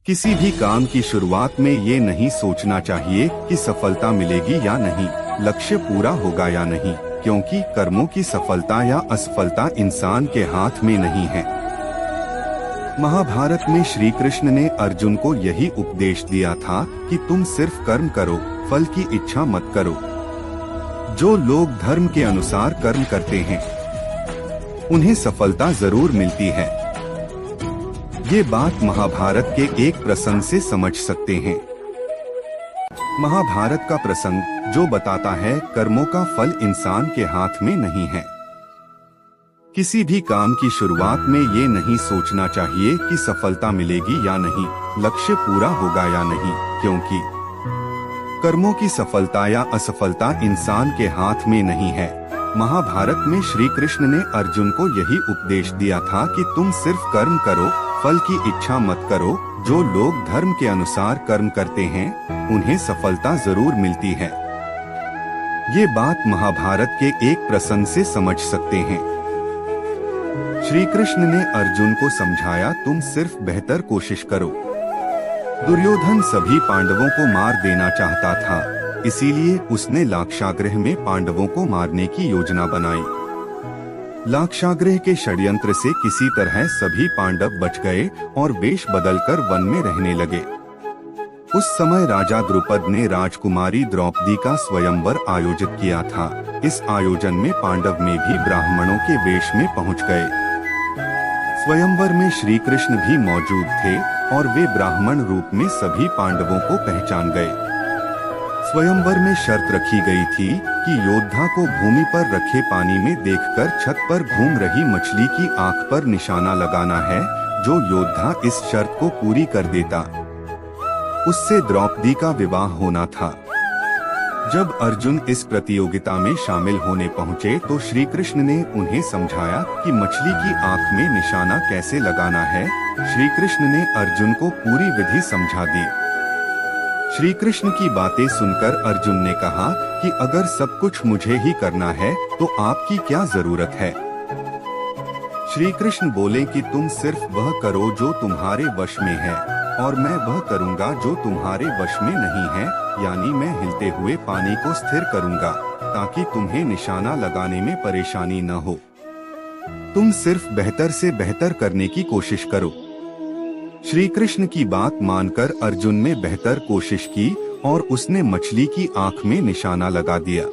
किसी भी काम की शुरुआत में ये नहीं सोचना चाहिए कि सफलता मिलेगी या नहीं, लक्ष्य पूरा होगा या नहीं, क्योंकि कर्मों की सफलता या असफलता इंसान के हाथ में नहीं है। महाभारत में श्री कृष्ण ने अर्जुन को यही उपदेश दिया था कि तुम सिर्फ कर्म करो, फल की इच्छा मत करो। जो लोग धर्म के अनुसार कर्म करते हैं उन्हें सफलता जरूर मिलती है। ये बात महाभारत के एक प्रसंग से समझ सकते हैं। महाभारत का प्रसंग जो बताता है कर्मों का फल इंसान के हाथ में नहीं है। किसी भी काम की शुरुआत में ये नहीं सोचना चाहिए कि सफलता मिलेगी या नहीं, लक्ष्य पूरा होगा या नहीं, क्योंकि कर्मों की सफलता या असफलता इंसान के हाथ में नहीं है। महाभारत में श्री कृष्ण ने अर्जुन को यही उपदेश दिया था कि तुम सिर्फ कर्म करो, फल की इच्छा मत करो। जो लोग धर्म के अनुसार कर्म करते हैं उन्हें सफलता जरूर मिलती है। ये बात महाभारत के एक प्रसंग से समझ सकते हैं। श्री कृष्ण ने अर्जुन को समझाया, तुम सिर्फ बेहतर कोशिश करो। दुर्योधन सभी पांडवों को मार देना चाहता था, इसीलिए उसने लाक्षागृह में पांडवों को मारने की योजना बनाई। लाक्षागृह के षड्यंत्र से किसी तरह सभी पांडव बच गए और वेश बदलकर वन में रहने लगे। उस समय राजा द्रुपद ने राजकुमारी द्रौपदी का स्वयंवर आयोजित किया था। इस आयोजन में पांडव में भी ब्राह्मणों के वेश में पहुंच गए। स्वयंवर में श्री कृष्ण भी मौजूद थे और वे ब्राह्मण रूप में सभी पांडवों को पहचान गए। स्वयंवर में शर्त रखी गई थी कि योद्धा को भूमि पर रखे पानी में देखकर छत पर घूम रही मछली की आंख पर निशाना लगाना है। जो योद्धा इस शर्त को पूरी कर देता उससे द्रौपदी का विवाह होना था। जब अर्जुन इस प्रतियोगिता में शामिल होने पहुँचे तो श्री कृष्ण ने उन्हें समझाया कि मछली की आंख में निशाना कैसे लगाना है। श्री कृष्ण ने अर्जुन को पूरी विधि समझा दी। श्री कृष्ण की बातें सुनकर अर्जुन ने कहा कि अगर सब कुछ मुझे ही करना है तो आपकी क्या जरूरत है। श्री कृष्ण बोले कि तुम सिर्फ वह करो जो तुम्हारे वश में है और मैं वह करूँगा जो तुम्हारे वश में नहीं है, यानी मैं हिलते हुए पानी को स्थिर करूँगा ताकि तुम्हें निशाना लगाने में परेशानी न हो। तुम सिर्फ बेहतर से बेहतर करने की कोशिश करो। श्री कृष्ण की बात मानकर अर्जुन ने बेहतर कोशिश की और उसने मछली की आंख में निशाना लगा दिया।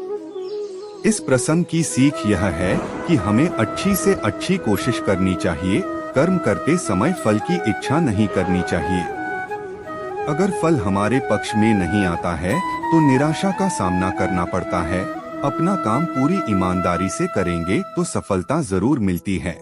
इस प्रसंग की सीख यह है कि हमें अच्छी से अच्छी कोशिश करनी चाहिए। कर्म करते समय फल की इच्छा नहीं करनी चाहिए। अगर फल हमारे पक्ष में नहीं आता है तो निराशा का सामना करना पड़ता है। अपना काम पूरी ईमानदारी से करेंगे तो सफलता जरूर मिलती है।